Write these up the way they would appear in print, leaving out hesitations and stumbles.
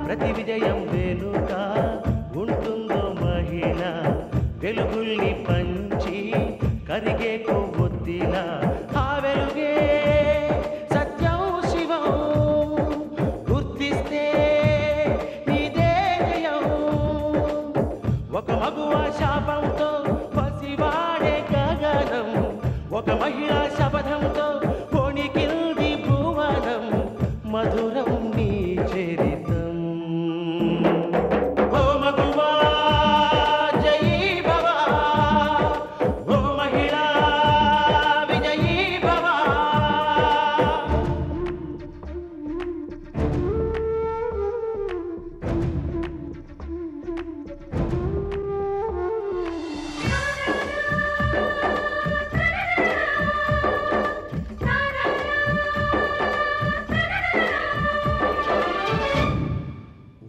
ప్రతి విజయం వెనుక ఉంటుందో మహిళ వెలుగుల్ని పంచి కరిగే కొవ్వొత్తిలా ఆ వెలుగే సత్యం శివం గుర్తిస్తే నీదే జయం ఒక మగువ శాపంతో పసివాడే గగనం ఒక మహిళా శపథంతో కొణికిల్ది భువనం మధురం నీ చరితం ఓ మగువా జయీ భవ ఓ మహిళా విజయీ భవ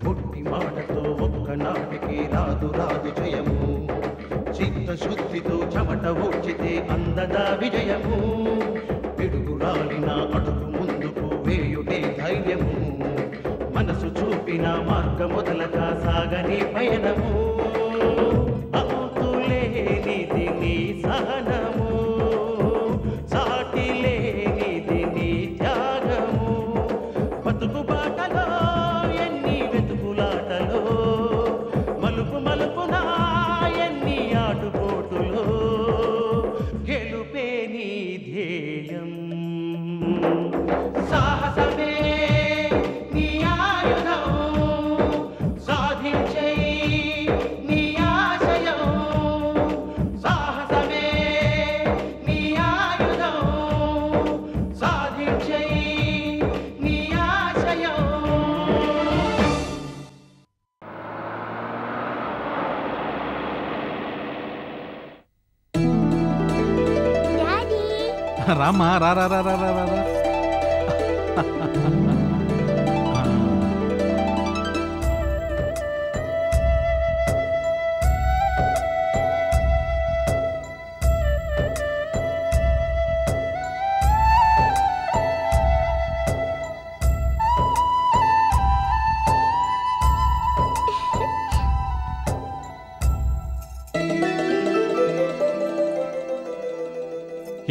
ఒట్టి మాటతో ఒక్కనాటికి రాదు రాదు జయము చిత్తశుద్ధితో చెమట ఓడ్చితే అందదా విజయము పిడుగు రాలిన అడుగు ముందుకు వేయుటే ధైర్యము మనసు చూపిన మార్గ మొదలక సాగని పయనము అంతులేనిది నీ సహనము సాటి లేనిది నీ త్యాగము బతుకు బాటలో ఎన్ని వెతుకులాటలో మలుపు మలుపున ఎన్ని ఆటుపోటులో గెలుపే నీ ధ్యేయం సాహసమే నీ ఆయుధం సాధించే నీ ఆశయం సాహసమే నీ ఆయుధం సాధించే నీ ఆశయం డాడీ రామ్మా రా రా రా రా రా రా రా.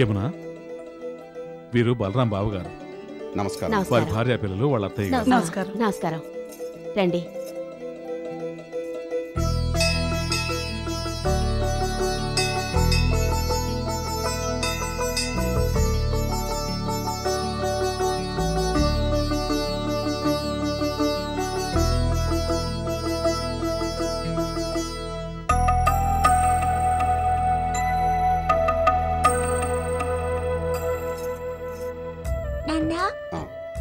యమునా వీరు బలరాం బాబు గారు నమస్కారం వారి నమస్కారం భార్య పిల్లలు వాళ్ళ అత్తయ్య గారు నమస్కారం. నమస్కారం రండి నాన్న ఆ,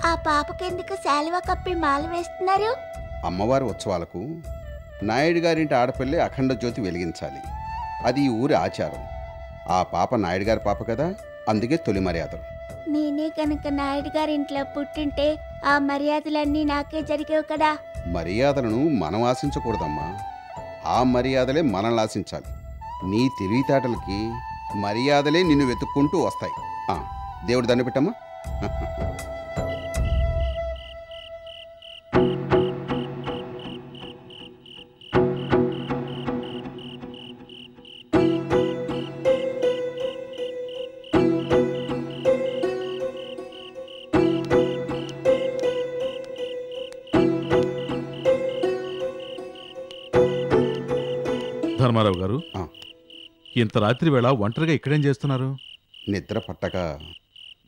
ఆ పాపకెందుకు శాలువా కప్పి మాల వేస్తున్నారు అమ్మవారి ఉత్సవాలకు నాయుడు గారింటి ఆడపిల్లే అఖండ జ్యోతి వెలిగించాలి అది ఈ ఊరి ఆచారం ఆ పాప నాయుడు గారి పాప కదా అందుకే తొలి మర్యాదలు నేనే కనుక నాయుడు గారి ఇంట్లో పుట్టింటే ఆ మర్యాదలన్నీ నాకే జరిగేవి కదా మర్యాదలను మనం ఆశించకూడదమ్మా ఆ మర్యాదలే మనల్ని ఆశించాలి నీ తెలివితేటలకి మర్యాదలే నిన్ను వెతుక్కుంటూ వస్తాయి ఆ, దేవుడి దండ పెట్టమ్మా ధర్మారావు గారు ఆ, ఇంత రాత్రి వేళ ఒంటరిగా ఇక్కడేం చేస్తున్నారు? నిద్ర పట్టక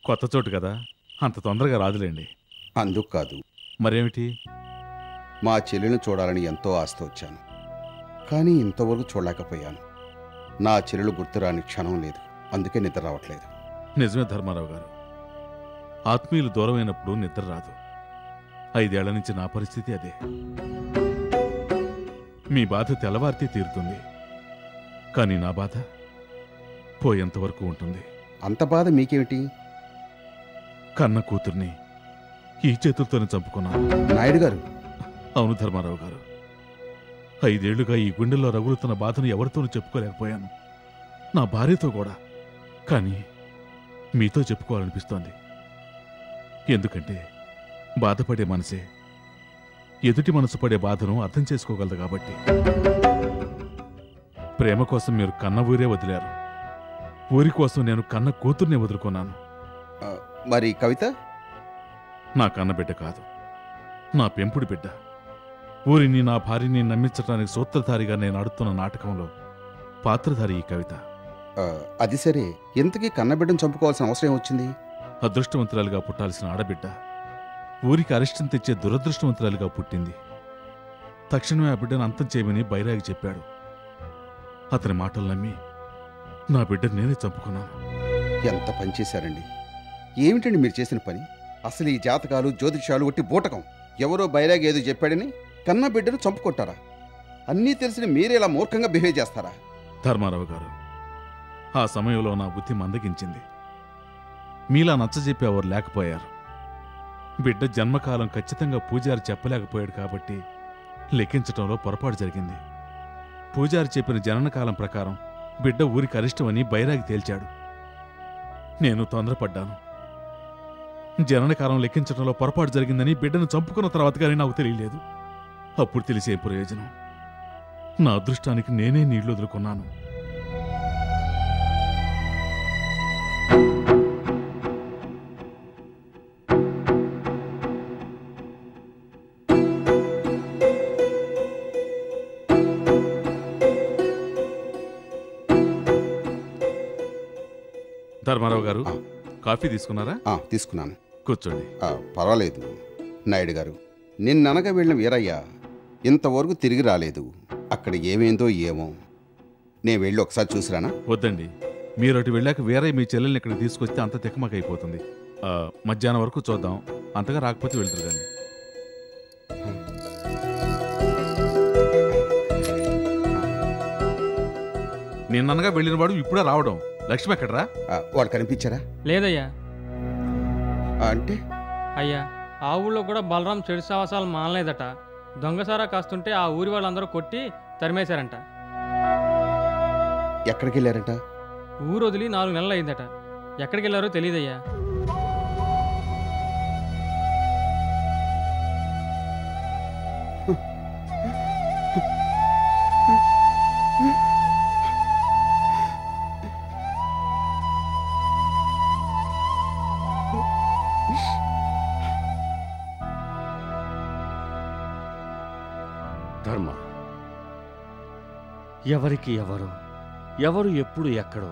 కొత్త చోటు కదా, అంత తొందరగా రాదులేండి. అందుకు కాదు మరేమిటి? మా చెల్లెలను చూడాలని ఎంతో ఆశతో వచ్చాను కానీ ఇంతవరకు చూడలేకపోయాను నా చెల్లెలు గుర్తురాని క్షణం లేదు అందుకే నిద్ర రావట్లేదు నిజమే ధర్మారావు గారు, ఆత్మీయులు దూరమైనప్పుడు నిద్ర రాదు. 5 ఏళ్ల నుంచి నా పరిస్థితి అదే. మీ బాధ తెల్లవారితే తీరుతుంది, కానీ నా బాధ పోయేంతవరకు ఉంటుంది. అంత బాధ మీకేమిటి? కన్న కూతుర్ని ఈ చేతులతోనే చంపుకున్నాను. నాయుడు గారు, అవును ధర్మారావు గారు, 5 ఏళ్లుగా ఈ గుండెల్లో రగులుతున్న బాధను ఎవరితోనూ చెప్పుకోలేకపోయాను, నా భార్యతో కూడా. కానీ మీతో చెప్పుకోవాలనిపిస్తోంది. ఎందుకంటే బాధపడే మనసే ఎదుటి మనసు పడే బాధను అర్థం చేసుకోగలదు కాబట్టి. ప్రేమ కోసం మీరు కన్న ఊరే వదిలారు, ఊరి కోసం నేను కన్న కూతుర్నే వదులుకున్నాను. మరి కవిత? నా కన్న బిడ్డ కాదు, నా పెంపుడు బిడ్డ. ఊరిని, నా భార్యని నమ్మించడానికి సూత్రధారిగా నేను ఆడుతున్న నాటకంలో పాత్రధారి ఈ కవిత. అది సరే, ఎంతకీ కన్నబిడ్డను చంపుకోవాల్సిన అవసరం వచ్చింది? అదృష్టవంతురాలుగా పుట్టాల్సిన ఆడబిడ్డ ఊరికి అరిష్టం తెచ్చే దురదృష్టవంతురాలుగా పుట్టింది. తక్షణమే ఆ బిడ్డను అంతం చేయమని బైరాగి చెప్పాడు. అతని మాటలు నమ్మి నా బిడ్డను నేనే చంపుకున్నాను. ఎంత పని చేశారండి! ఏమిటండి మీరు చేసిన పని? అసలు ఈ జాతకాలు, జ్యోతిషాలు ఒట్టి బూటకం. ఎవరో బైరాగి ఏదో చెప్పాడని కన్న బిడ్డను చంపుకుంటారా? అన్నీ తెలిసిన మీరే ఇలా మూర్ఖంగా బిహేవ్ చేస్తారా? ధర్మారావు గారు, ఆ సమయంలో నా బుద్ధి మందగించింది. మీలా నచ్చజెప్పి ఎవరు లేకపోయారు. బిడ్డ జన్మకాలం ఖచ్చితంగా పూజారి చెప్పలేకపోయాడు కాబట్టి లెక్కించటంలో పొరపాటు జరిగింది. పూజారి చెప్పిన జననకాలం ప్రకారం బిడ్డ ఊరికి అరిష్టమని బైరాగి తేల్చాడు. నేను తొందరపడ్డాను. జననకాలం లెక్కించటంలో పొరపాటు జరిగిందని బిడ్డను చంపుకున్న తర్వాత కానీ నాకు తెలియలేదు. అప్పుడు తెలిసే ప్రయోజనం? నా అదృష్టానికి నేనే నీళ్లు వదులుకున్నాను. ధర్మారావు గారు, కాఫీ తీసుకున్నారా? తీసుకున్నాను. కూర్చోండి. పర్వాలేదు నాయుడు గారు. నిన్ననగా వెళ్ళిన వీరయ్య ఇంతవరకు తిరిగి రాలేదు. అక్కడ ఏమేందో ఏమో. నేను వెళ్ళి ఒకసారి చూసిరానా? వద్దండి, మీరు అటు వెళ్ళాక వీరయ్య మీ చెల్లెల్ని ఇక్కడికి తీసుకొస్తే అంత తిక్కమకైపోతుంది. మధ్యాహ్నం వరకు చూద్దాం, అంతగా రాకపోతే వెళ్తారు కానీ. నిన్ననగా వెళ్ళిన వాడు ఇప్పుడే రావడం. లక్ష్మి ఎక్కడరా? వాడు కనిపించారా? లేదయ్యా. అంటే అయ్యా, ఆ ఊళ్ళో కూడా బలరాం చెడు సావాసాలు మానలేదట. దొంగసారా కాస్తుంటే ఆ ఊరి వాళ్ళందరూ కొట్టి తరిమేశారంట. ఎక్కడికి వెళ్ళారంట? ఊరు వదిలి 4 నెలలు అయిందట. ఎక్కడికి వెళ్ళారో తెలియదయ్యా. ధర్మ, ఎవరికి ఎవరు ఎప్పుడు ఎక్కడో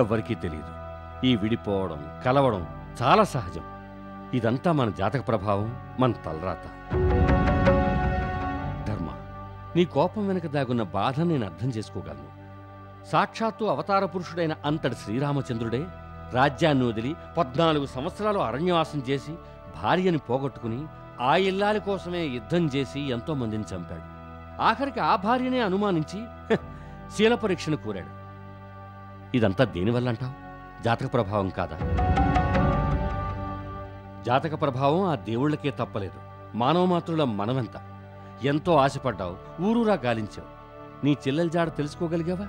ఎవరికీ తెలియదు. ఈ విడిపోవడం, కలవడం చాలా సహజం. ఇదంతా మన జాతక ప్రభావం, మన తలరాత. ధర్మ, నీ కోపం వెనుక దాగున్న బాధ నేను అర్థం చేసుకోగలను. సాక్షాత్తు అవతార పురుషుడైన అంతటి శ్రీరామచంద్రుడే రాజ్యాన్ని వదిలి 14 సంవత్సరాలు అరణ్యవాసం చేసి భార్యని పోగొట్టుకుని ఆ ఇల్లాలి కోసమే యుద్ధం చేసి ఎంతో మందిని చంపాడు. ఆఖరికి ఆ భార్యనే అనుమానించి శీల పరీక్షను కోరాడు. ఇదంతా దేనివల్ల అంటావు? జాతక ప్రభావం కాదా? జాతక ప్రభావం ఆ దేవుళ్లకే తప్పలేదు. మానవ మాత్రుల మనమెంత ఎంతో ఆశపడ్డావు, ఊరూరా గాలించావు. నీ చెల్లెల జాడ తెలుసుకోగలిగావా?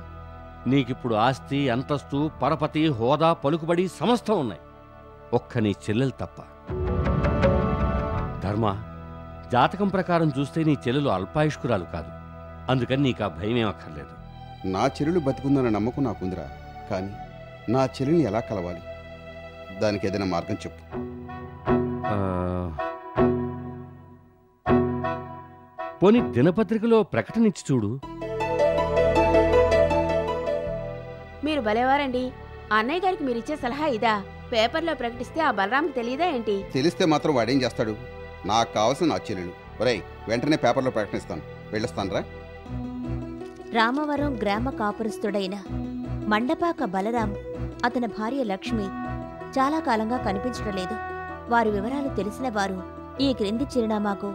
నీకిప్పుడు ఆస్తి, అంతస్తు, పరపతి, హోదా, పలుకుబడి సమస్తం ఉన్నాయి. ఒక్క నీ చెల్లెలు తప్ప. ధర్మ, జాతకం ప్రకారం చూస్తే నీ చెల్లెలు అల్పాయుష్కురాలు కాదు. అందుకని నీకు ఆ భయమేం అక్కర్లేదు. నా చెల్లెలు బతుకుందన్న నమ్మకం నాకుందిరా. కానీ నా చెల్లెల్ని ఎలా కలవాలి? దానికి ఏదైనా మార్గం చెప్పు. పోనీ దినపత్రికలో ప్రకటన ఇచ్చి చూడు. మీరు భలేవారండి. అన్నయ్య గారికి మీరిచ్చే సలహా ఇదా? పేపర్లో ప్రకటిస్తే ఆ బలరాంకి తెలియదా ఏంటి? తెలిస్తే మాత్రం వాడేం చేస్తాడు? నాకు కావాల్సిన నా చెల్లెలు. ఒరేయ్, వెంటనే పేపర్లో ప్రకటిస్తాను. వెళ్ళొస్తానరా. రామవరం గ్రామ కాపురస్తుడైన మండపాక బలరాం, అతని భార్య లక్ష్మి చాలా కాలంగా కనిపించడం లేదు. వారి వివరాలు తెలిసిన వారు ఈ క్రింది చిరునామాకు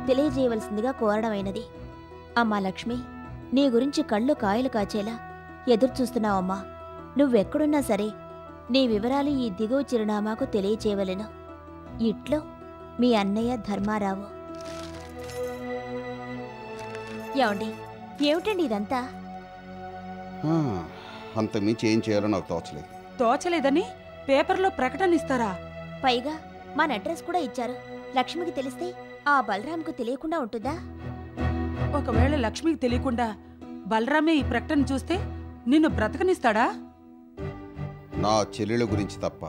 తెలియజేయవలసిందిగా కోరడమైనది. అమ్మా లక్ష్మి, నీ గురించి కళ్ళు కాయలు కాచేలా ఎదురుచూస్తున్నావమ్మా. నువ్వెక్కడున్నా సరే నీ వివరాలు ఈ దిగువ చిరునామాకు తెలియచేయవలెను. ఇట్లో మీ అన్నయ్య ధర్మారావు. ఏమండి, ఏమిటండి ఇదంతా? అంతకుమించి ఏం చేయాలో నాకు తోచలేదు. తోచలేదని పేపర్లో ప్రకటన ఇస్తారా? పైగా మన అడ్రస్ కూడా ఇచ్చారు. లక్ష్మికి తెలిస్తే ఆ బలరాంకు తెలియకుండా ఉంటుందా? ఒకవేళ లక్ష్మికి తెలియకుండా బలరామే ఈ ప్రకటన చూస్తే నిన్ను బ్రతకనిస్తాడా? నా చెల్లెల గురించి తప్ప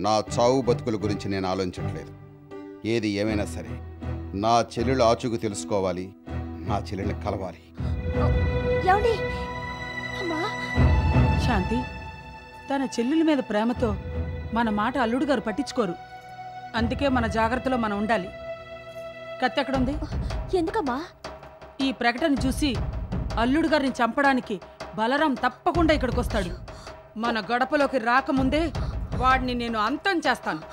నా చావు బతుకుల గురించి నేను ఆలోచించట్లేదు. ఏది ఏమైనా సరే నా చెల్లెలు ఆచూకు తెలుసుకోవాలి, నా చెల్లెల్ని కలవాలి. ఏమండి? అమ్మా, శాంతి, తన చెల్లెల మీద ప్రేమతో మన మాట అల్లుడు గారు పట్టించుకోరు. అందుకే మన జాగ్రత్తలో మనం ఉండాలి. కత్తి ఎక్కడుంది? ఎందుకమ్మా? ఈ ప్రకటన చూసి అల్లుడు గారిని చంపడానికి బలరాం తప్పకుండా ఇక్కడికి వస్తాడు. మన గడపలోకి రాకముందే వాడిని నేను అంతం చేస్తాను.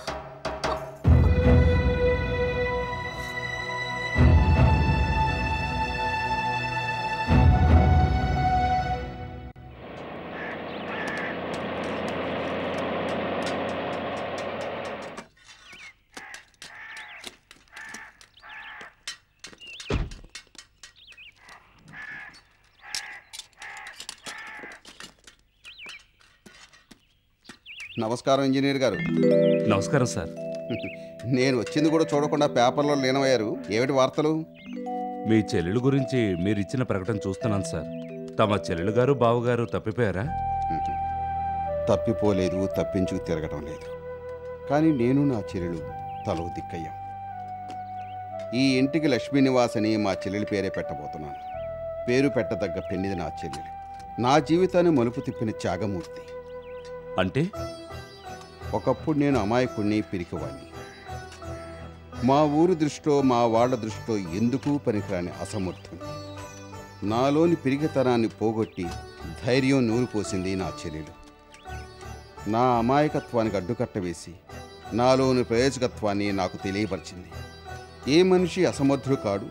నమస్కారం ఇంజనీర్ గారు. నమస్కారం సార్. నేను వచ్చింది కూడా చూడకుండా పేపర్లో లీనమయ్యారు. ఏమిటి వార్తలు? మీ చెల్లెలు గురించి మీరు ఇచ్చిన ప్రకటన చూస్తున్నాను సార్. తమ చెల్లెలు గారు బావగారు తప్పిపోయారా? తప్పిపోలేదు, తప్పించుకు తిరగడం లేదు. కానీ నేను నా చెల్లెలు తలో దిక్కయ్యాం. ఈ ఇంటికి లక్ష్మీ నివాస్ అని మా చెల్లెలి పేరే పెట్టబోతున్నాను. పేరు పెట్టదగ్గ పెన్నిది నా చెల్లెలు. నా జీవితాన్ని మలుపు తిప్పిన త్యాగమూర్తి. అంటే ఒకప్పుడు నేను అమాయకుణ్ణి, పిరికివాణ్ణి. మా ఊరి దృష్టిలో, మా వాళ్ళ దృష్టిలో ఎందుకు పనికిరాని అసమర్థుని. నాలోని పిరిగితనాన్ని పోగొట్టి ధైర్యం నూరిపోసింది నా చెల్లెలు. నా అమాయకత్వానికి అడ్డుకట్ట వేసి నాలోని ప్రయోజకత్వాన్ని నాకు తెలియపరిచింది. ఏ మనిషి అసమర్థుడు కాడు,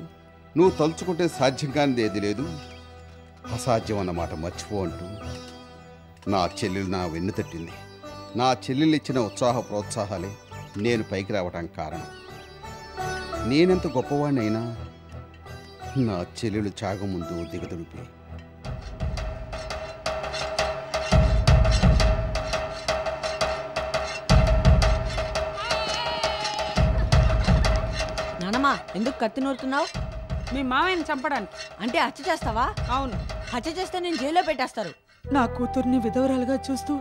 నువ్వు తలుచుకుంటే సాధ్యం కానిది ఏది లేదు, అసాధ్యం అన్నమాట మర్చిపో అంటూ నా చెల్లెలు నా వెన్ను తట్టింది. నా చెల్లెలు ఇచ్చిన ఉత్సాహ ప్రోత్సాహాలే నేను పైకి రావడానికి కారణం. నేనెంత గొప్పవాడినైనా నా చెల్లెలు త్యాగం ముందు దిగదుడిపి. నానమ్మా, ఎందుకు కత్తి నూరుతున్నావు? మీ మావయ్యని చంపడానికి. అంటే హత్య చేస్తావా? అవును. హత్య చేస్తే నేను జైల్లో పెట్టేస్తారు. నా కూతుర్ని విధవరాలుగా చూస్తూ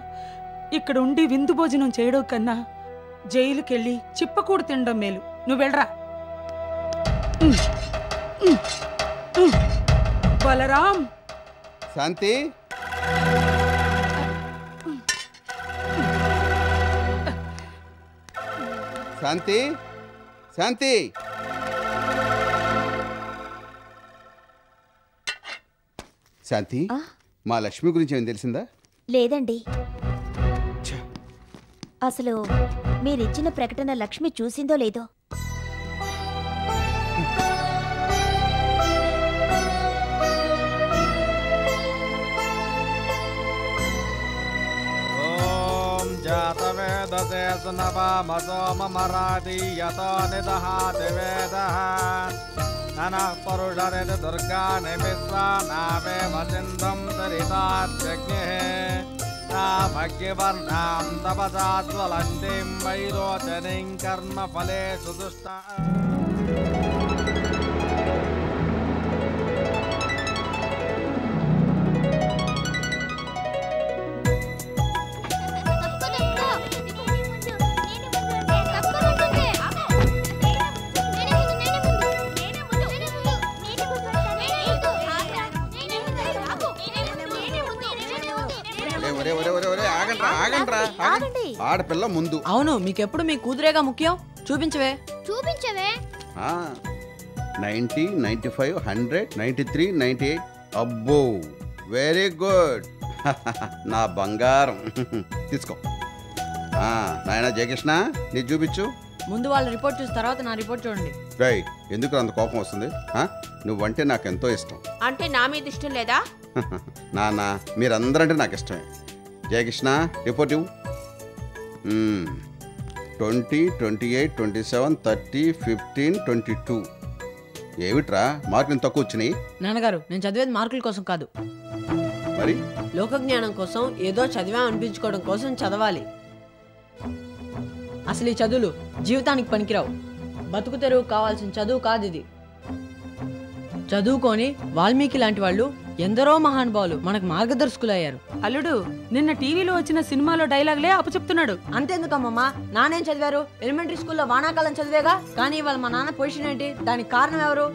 ఇక్కడ ఉండి విందు భోజనం చేయడం కన్నా జైలుకెళ్ళి చిప్పకూడు తినడం మేలు. నువ్వు వెళ్ళరా. బలరాం. శాంతి, శాంతి, శాంతి. శాంతి, మా లక్ష్మి గురించి ఏం తెలిసిందా? లేదండి. అసలు మీరిచ్చిన ప్రకటన లక్ష్మి చూసిందో లేదో? ఓం జాతవేదసే సునవామసోమరాదీయతో నిదహాతి వేదః ననః పరుషరితి దుర్గాని విశ్వానావేమ సింధుం సరితాత్యగ్నిః తామగ్నివర్ణాం తపసాజ్వలంతిం వైరోచనిం కర్మఫలేషు దుష్టా. ఆడపిల్ల ముందు. అవును, మీకెప్పుడు మీ కూతురేగా ముఖ్యం. చూపించవే. 90, 95, 100, 93, 98. అబ్బో, వెరీ గుడ్. నా బంగారం. తీసుకో. నాయనా జయకృష్ణ, నీ చూపించు. ముందు వాళ్ళ రిపోర్ట్ చూసి తర్వాత నా రిపోర్ట్ చూడండి. రై, ఎందుకు అంత కోపం వస్తుంది? నువ్వంటే నాకెంతో ఇష్టం. అంటే నా మీద ఇష్టం లేదా? నాన్న, మీరందరంటే నాకు ఇష్టమే. జయకృష్ణ, రిపోర్ట్ ఇవ్వు. 20, 28, 27, 30, 15, 22. ఏమిట్రా మార్కులు తక్కువ వచ్చినాయి? నాన్నగారు, నేను చదివేది మార్కుల కోసం కాదు, మరి లోకజ్ఞానం కోసం. ఏదో చదివా అనిపించుకోవడం కోసం చదవాలి. అసలు ఈ చదువులు జీవితానికి పనికిరావు. బతుకు తెరువు కావాల్సిన చదువు కాదు ఇది. చదువుకొని వాల్మీకి లాంటి వాళ్ళు ఎందరో మహానుభావులు మనకు మార్గదర్శకులు అయ్యారు. అల్లుడు నిన్న టీవీలో వచ్చిన సినిమాలో డైలాగులే అప్పచెప్తున్నాడు. అంతేందుకమ్మమ్మా, నానేం చదివారు? ఎలిమెంటరీ స్కూల్లో వానాకాలం చదివేగా. కానీ ఇవాళ మా నాన్న పొజిషన్ ఏంటి? దానికి కారణం ఎవరు?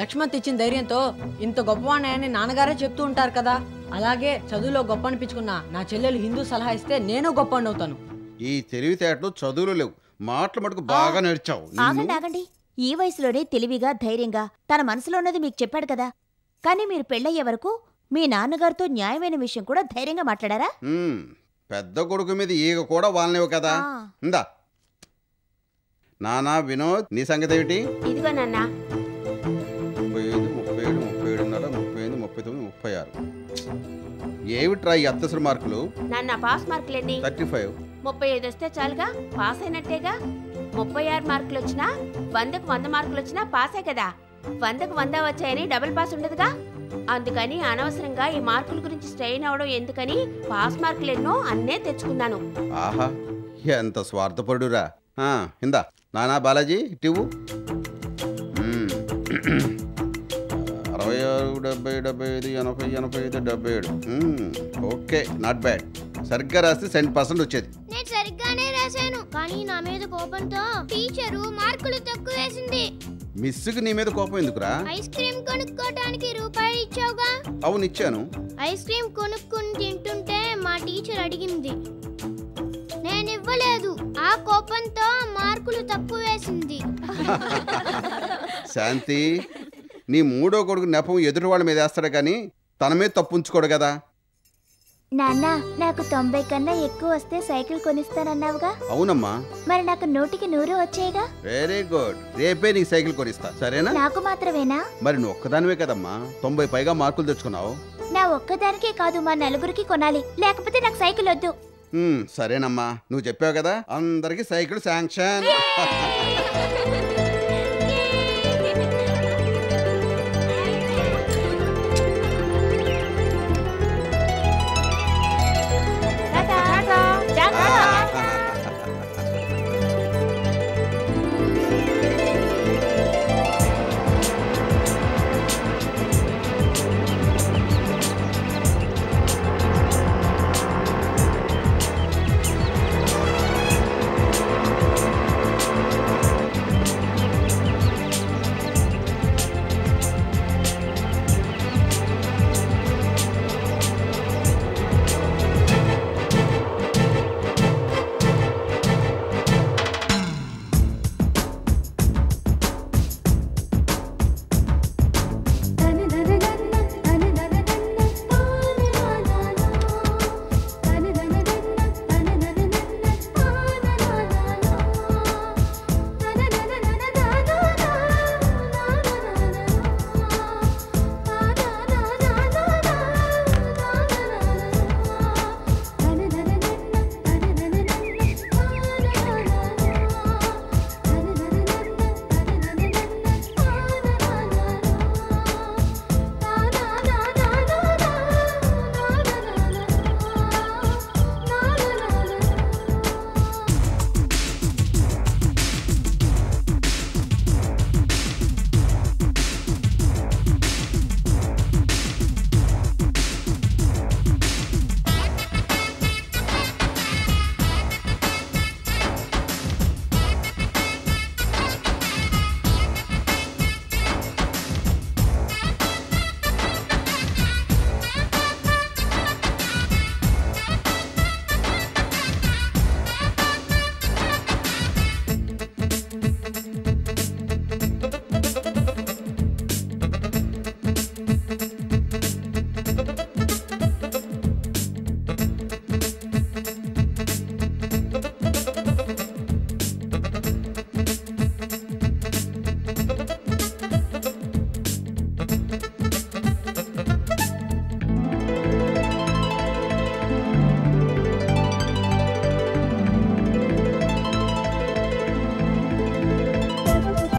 లక్ష్మణ్ ఇచ్చిన ధైర్యంతో ఇంత గొప్పవాణ్ణని నాన్నగారే చెప్తూ ఉంటారు కదా. అలాగే చదువులో గొప్ప అనిపించుకున్న నా చెల్లెలు హిందూ సలహా ఇస్తే నేను గొప్ప అవుతాను. ఈ తెలివితేటలు చదువులు లేవు, మాటలు మటుకు బాగా నేర్చావు. ఆగండి. ఈ వయసులోనే తెలివిగా ధైర్యంగా తన మనసులో ఉన్నది మీకు చెప్పాడు కదా. కానీ మీరు పెళ్ళయ్యే వరకు మీ నాన్నగారితో న్యాయమైన విషయం కూడా ధైర్యంగా మాట్లాడారా? పెద్ద కొడుకు మీద ఈగ కూడా వాళ్ళనివ్వు కదా. ఇందా నానా వినోద్, నీ సంగతి ఏమిటి? ఇదిగో నాన్న. 35, 37, 37, 38, 36. ఏమిట్రా ఈ అత్తసరి మార్కులు? నాన్న పాస్ మార్కులు ఎన్ని? 35. 35 వస్తే చాలుగా, పాస్ అయినట్టేగా. 36 మార్కులు వచ్చినా 100కు 100 మార్కులు వచ్చినా పాసే కదా. 100కు 100 వచ్చాయని డబుల్ పాస్ ఉండదుగా. అందుకని అనవసరంగా ఈ మార్కుల గురించి స్ట్రెయిన్ అవడం ఎందుకని పాస్ మార్కులు ఎన్నో అన్నే తెచ్చుకున్నాను. ఆహా, ఎంత స్వార్థపరుడురా. ఇందా నానా బాలాజీ టివ్వు. 66, 70, 75, 87. Okay, not bad. సరిగ్గా రాస్తే 100% వచ్చేది. నేను సరిగ్గానే రాశాను, కానీ నా మీద కోపంతో టీచరు మార్కులు తక్కువ వేసింది. మిస్సుకు నీ మీద కోపం ఎందుకురా? ఐస్ క్రీమ్ కొనుక్కోటానికి రూపాయలు ఇచ్చావుగా. అవును ఇచ్చాను. ఐస్ క్రీమ్ కొనుక్కుని తింటుంటే మా టీచర్ అడిగింది, నేను ఇవ్వలేదు. ఆ కోపంతో మార్కులు తక్కువ వేసింది. శాంతి, నీ మూడో కొడుకు నెపం ఎదుటి వాళ్ళ మీద వేస్తాడు కానీ తన మీద తప్పు ఉంచుకోడు కదా. నాన్న, నాకు 90 కన్నా ఎక్కువ వస్తే సైకిల్ కొనిస్తానన్నావుగా. అవునమ్మా. మరి నాకు 100కి 100 వచ్చాయిగా. Very good. రేపే నీకు సైకిల్ కొనిస్తా, సరేనా? నాకు మాత్రమేనా? మరి నువ్వు ఒక్కదానివే కదమ్మా 90 పైగా మార్కులు తెచ్చుకున్నావు. నా ఒక్కదానికే కాదు, మా నలుగురికి కొనాలి, లేకపోతే నాకు సైకిల్ వద్దు. సరేనమ్మా, నువ్వు చెప్పావు కదా, అందరికి సైకిల్ శాంక్షన్.